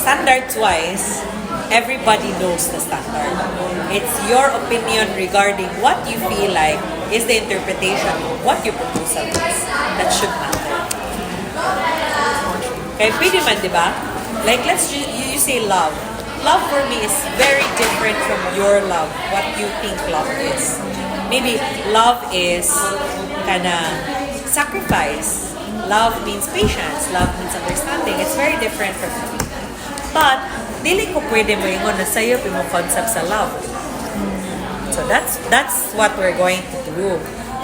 standards-wise, everybody knows the standard. It's your opinion regarding what you feel like is the interpretation of what your proposal is. That should matter. Kaya pwede man, di ba? Like, you say love. Love for me is very different from your love, what you think love is. Maybe love is kinda sacrifice. Love means patience. Love means understanding. It's very different from me. But, dili ko pwede mo ingon na sa'yo yung concept sa love. So that's what we're going to do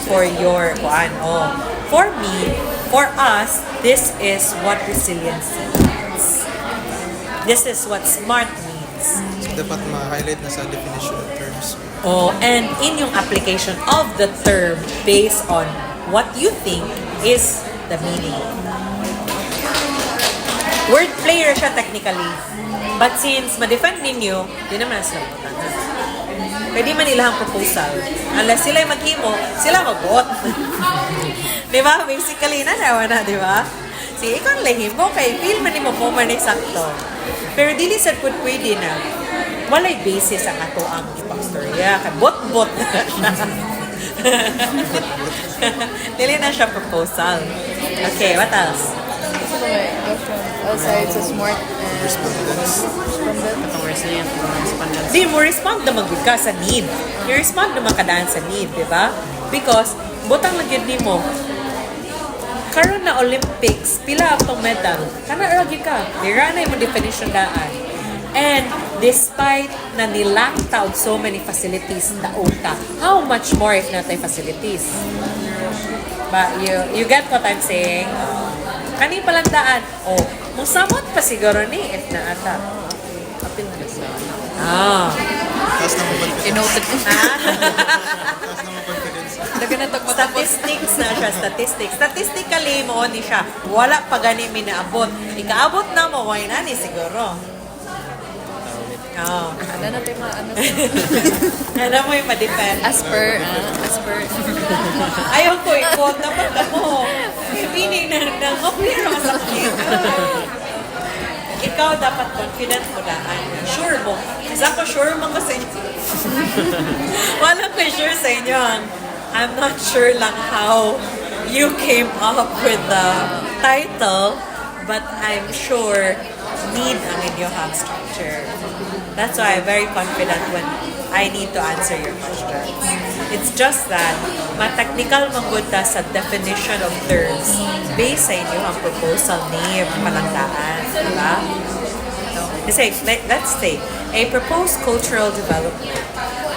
for your for me, for us, this is what resilience means. This is what smart means. So, dapat ma-highlight na sa definition of terms. And in yung application of the term based on what you think is the meaning. Word player siya technically. But since ma-defend ninyo, di naman sila magtangan. Pwede man nila ang proposal. Unless sila maghimo, sila mag-vote. Di ba? Basically, nanawa na, di ba? Si ikaw lahimo, kay feel man mo po man eksakto. Pero dili sa pwede na. Walay basis ang ato ang ipang-storya. Kay bot-bot na siya. Dili na siya proposal. Okay, what else? Outside sa smart Respondents. Itong resilient respondents. Di mo respond na mag ka sa need. I-respond na makadaan sa need, di ba? Because, butang lagi ni mo, karon na Olympics, pila ang medal. Kana lagi ka. Dira na yung definition daan. And despite na nilangta og so many facilities na uta, how much more if not ay facilities? But you get what I'm saying? Kani palandaan, musamot pa siguro ni if na ata. Apil na sa Taas na mo confidence. Inoted ko. Taas na mo confidence. Dagan na tagmatapos. Statistics na siya, statistics. Statistically, mo ni siya. Wala pa gani minaabot. Ikaabot na mo, why na ni siguro. Ano na tayo ano? Ano mo yung ma-defend? As per. Ayaw ko, i-quote dapat mo. Pini na okay na masakit. Ikaw dapat confident mo daan. Sure mo. Isa ko sure mo ko sa inyo. Wala ko sure sa inyo. I'm not sure lang how you came up with the title, but I'm sure need ang inyong structure. That's why I'm very confident when I need to answer your questions. It's just that, ma-technical manggunda sa definition of terms based sa inyong proposal ni panangdaan. Diba? Kasi, let's say, a proposed cultural development.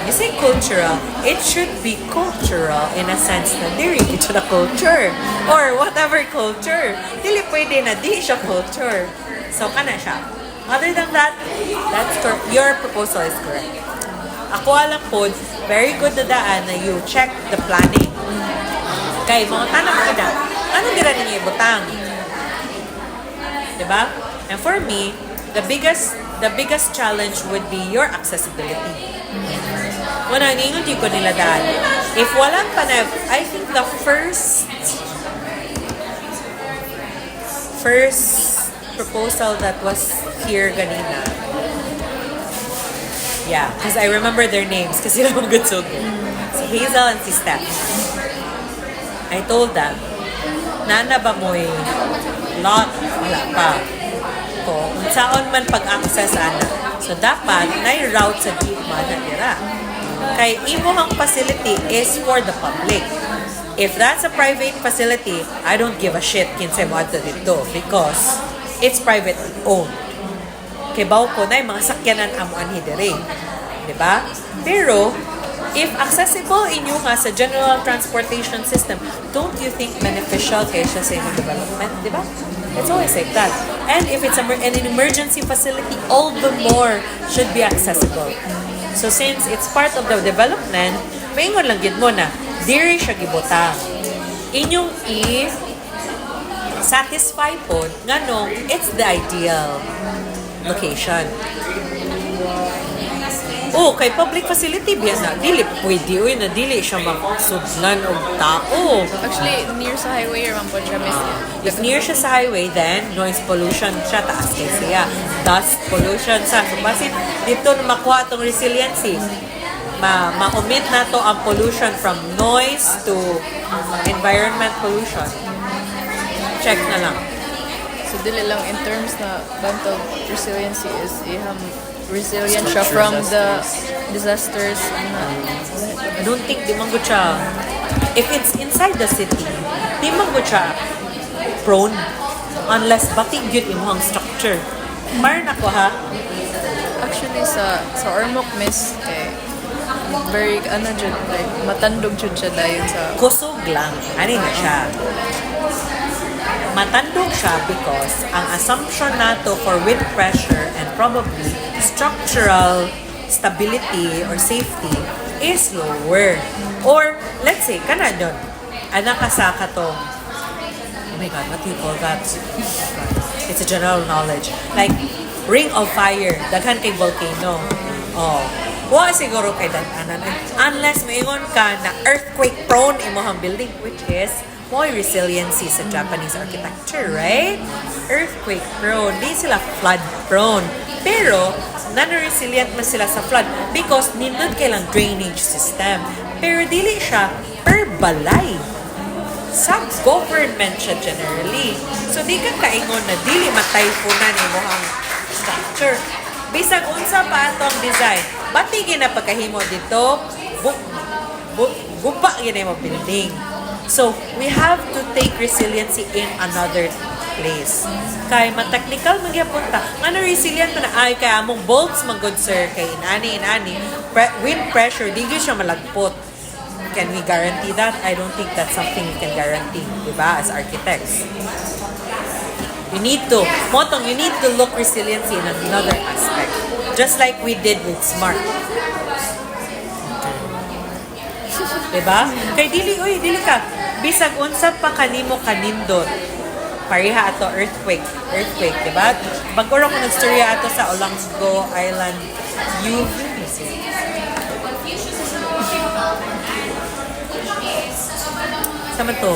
You say cultural, it should be cultural in a sense na diri ito na culture. Or whatever culture. Dili pwede na di siya culture. So, kana siya. Other than that, your proposal is correct. Ako alam po, very good na daan na you check the planning. Kay mga tanong ko na, anong gira ninyo ibutang? Diba? And for me, the biggest challenge would be your accessibility. Wala, ngayon di ko nila daan. If walang panay, I think the first proposal that was here ganina. Yeah, because I remember their names kasi sila mga so good. Si Hazel and si Steph. I told them, nana ba mo'y lot? Wala pa. Kung saan man pag-access ana. So dapat, na-route sa deep man na tira. Kay imuhang facility is for the public. If that's a private facility, I don't give a shit kinsa mo ato dito because it's privately owned. Kay bawo ko na yung mga sakyanan amuan hidere. Diba? Pero, if accessible inyo nga sa general transportation system, don't you think beneficial kay siya sa inyong development? Diba? It's always like that. And if it's an emergency facility, all the more should be accessible. So since it's part of the development, maingon lang gid mo na, diri siya gibutang. Inyong satisfy po nganong it's the ideal location. Oh, kay public facility biya na dili pwede uy na dili siya magsudlan og tao. Actually, near sa highway, raman po siya, miss. If near siya sa highway, then noise pollution siya, taas kay siya. Dust pollution sa. So, basit dito na makuha itong resiliency. Ma-omit na to ang pollution from noise to environment pollution. Check na lang. So, dili lang in terms na bantog resiliency is resilient siya from the disasters. I don't think di man gud siya. If it's inside the city, di man gud siya prone unless batig yun imong structure. Mar na ko ha. Actually, sa Ormoc, miss, very, dyan, like, matandog dyan siya dahil sa... Kusog lang. Ano na siya? Matandog siya because ang assumption nato for wind pressure and probably structural stability or safety is lower. Or, let's say, kana doon, anak ka sa katong, oh my God, what do you call that? It's a general knowledge. Like, ring of fire, daghan kay volcano. Oh. Wa siguro kay daghanan. Unless maingon ka na earthquake prone imong building, which is more resiliency sa Japanese architecture, right? Earthquake prone, di sila flood prone. Pero, non-resilient man sila sa flood because nindot kailang drainage system. Pero dili siya per balay. Sa government siya generally. So, di ka kaingon na dili mataypunan imong structure. Bisag unsa pa atong design, bati na pagkahimo dito, gupa gina mo building. So, we have to take resiliency in another place. Kay ma-technical magyapon ta. Ano resilient na ay kay among bolts man good sir kay inani. Wind pressure di gyud siya malagpot. Can we guarantee that? I don't think that's something we can guarantee, diba, as architects. You need to look resiliency in another aspect. Just like we did with SMART. Diba? Kay dili ka. Bisag unsa pa kanimo kanindot. Pareha ato earthquake, diba? Baguro ko nagstorya ato sa Olanggo Island UV. Sama to.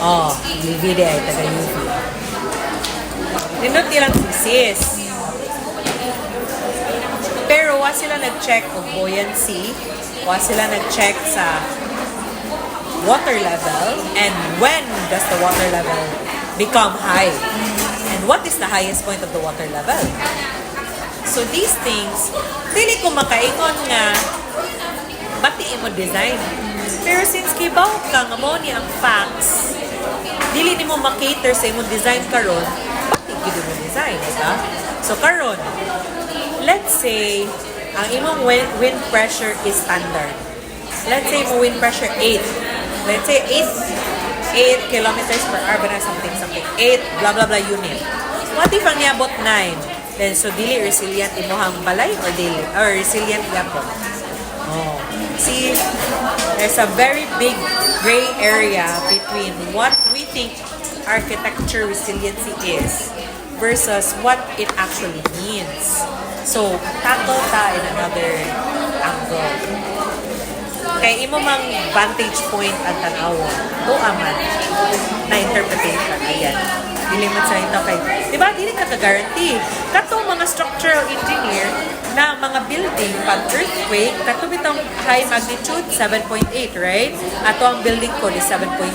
Oh, UV di ay taga UV. Nindot nilang thesis. Pero wa sila nag-check of buoyancy, wa sila nag-check sa water level, and when does the water level become high? And what is the highest point of the water level? So these things, dili ko makaingon nga bati mo design. Pero since kibaw ka nga mo ni ang facts, dili nimo makater sa imong design karon, gid mo design, diba? So karon, let's say ang imong wind pressure is standard. Let's say mo wind pressure 8. Let's say 8 kilometers per hour or something 8 blah blah blah unit. What if ang niabot 9? Then so dili resilient imong balay or dili or resilient gyapon. Oh. See, there's a very big gray area between what we think architecture resiliency is versus what it actually means. So, tackle ta in another angle. Kay imo mang vantage point ang tanaw. Aman na interpretation. Ayan. Dili man sa ito kay, diba, dili ka ka-guarantee. Katong mga structural engineer na mga building, pag earthquake, kato bitong high magnitude, 7.8, right? Ato ang building code is 7.2.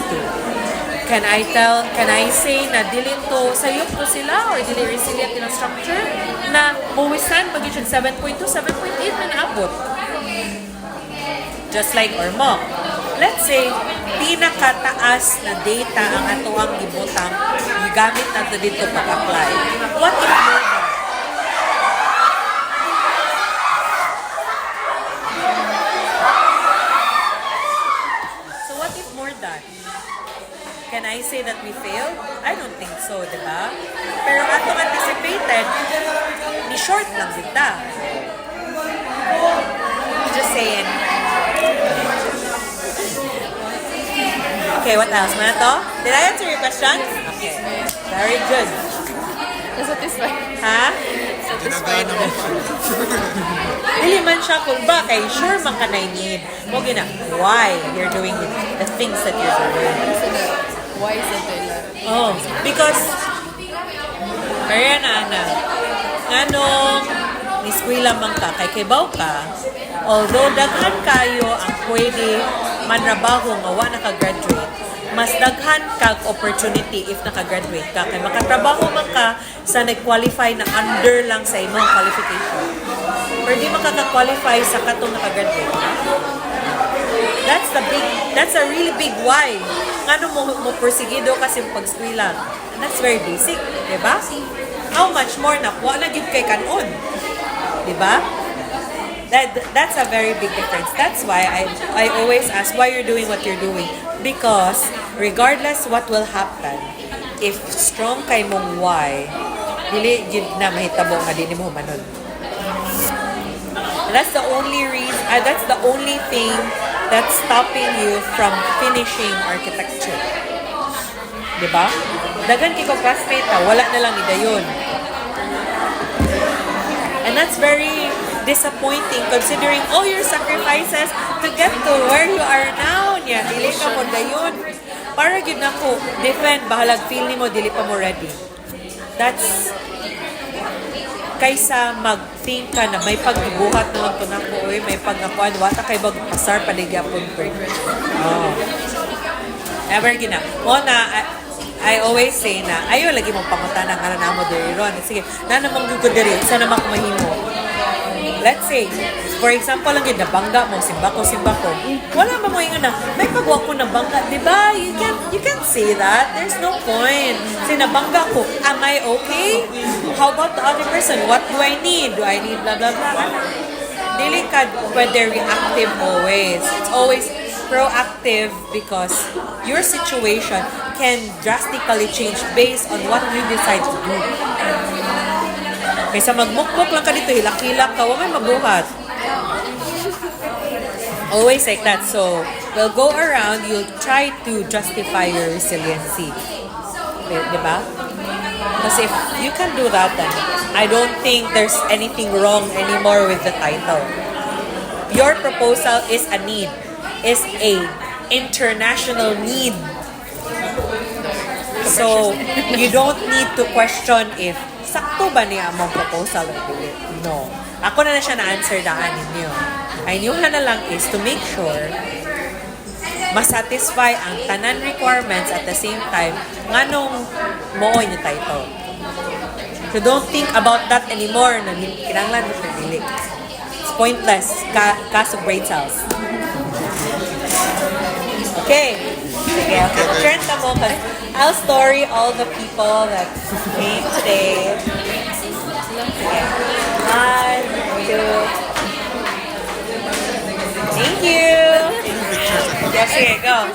Can I say na dili to sayop to sila or dili resilient in structure na buwisan pag yun 7.2, 7.8 na naabot. Just like Ormoc. Let's say, pinakataas na data ang ato ang gibutang gamit nato dito pag-apply. What if more than? So what if more than? Can I say that we failed? I don't think so, di ba? Pero atong anticipated, ni short lang kita. Just saying. Okay, what else? Mana to? Did I answer your question? Okay. Very good. Nasatisfied. Ha? satisfied. Ginagana mo. Dili man siya kung ba, kay sure man ka na need. Mo gina, why you're doing it, the things that you're doing. Why is it like? Oh, because, kaya na, nganong, niskwila man ka, kay kibaw ka, although daghan kayo ang pwede manrabaho nga wa naka-graduate, mas daghan kag opportunity if naka-graduate ka. Kay makatrabaho man ka sa nag-qualify na under lang sa imong qualification. Pero di makaka-qualify sa katong naka-graduate. That's a really big why. Ngano mo porsigido kasi pag-eskwela. That's very basic, di ba? How much more na wa na gyud kay kanon. Di ba? That's a very big difference. That's why I always ask why you're doing what you're doing. Because regardless what will happen, if strong kay mong why, dili yun na mahitabo nga di mo manon. That's the only reason, that's the only thing that's stopping you from finishing architecture. Diba? Dagan kiko classmate wala na lang idayon. And that's very disappointing considering all your sacrifices to get to where you are now niya. Dili ka mo dayon. Para yun ako, defend, bahalag feel ni mo, dili pa mo ready. That's kaysa mag-think ka na may pagbuhat naman to na ko, may pagnakuan, wata kay bagpasar paligyapon ko. Oh. Ever gina. I always say na, ayaw lagi mong pangutan ng aran mo diri ron. Sige, na namang gugod diri, sana makumahimo. Let's say, for example lang yun, nabangga mo, simba ko. Wala ba mo yung na, may pagwa ko nabangga, di ba? You can't say that. There's no point. Sinabangga ko, am I okay? How about the other person? What do I need? Do I need blah, blah, blah? Dili ka pwede reactive always. It's always proactive because your situation can drastically change based on what you decide to do. Kaysa magmukmuk lang ka dito, hilak-hilak ka, may mabuhat. Always like that. So, we'll go around, you'll try to justify your resiliency. Diba? Because if you can do that, then I don't think there's anything wrong anymore with the title. Your proposal is a need. Is a international need. So, you don't need to question if sakto ba niya among proposal or dili. No. Ako na siya na-answer daan ninyo. Ay inyo na lang is to make sure masatisfy ang tanan requirements at the same time nganong mooy ni title. So don't think about that anymore na kinanglan mo siya dili. It's pointless. Kaso brain cells. Okay. Sige, okay. Turn ka mo kasi I'll story all the people that came today. Okay. 1, 2. Thank you. Yes, sige, go.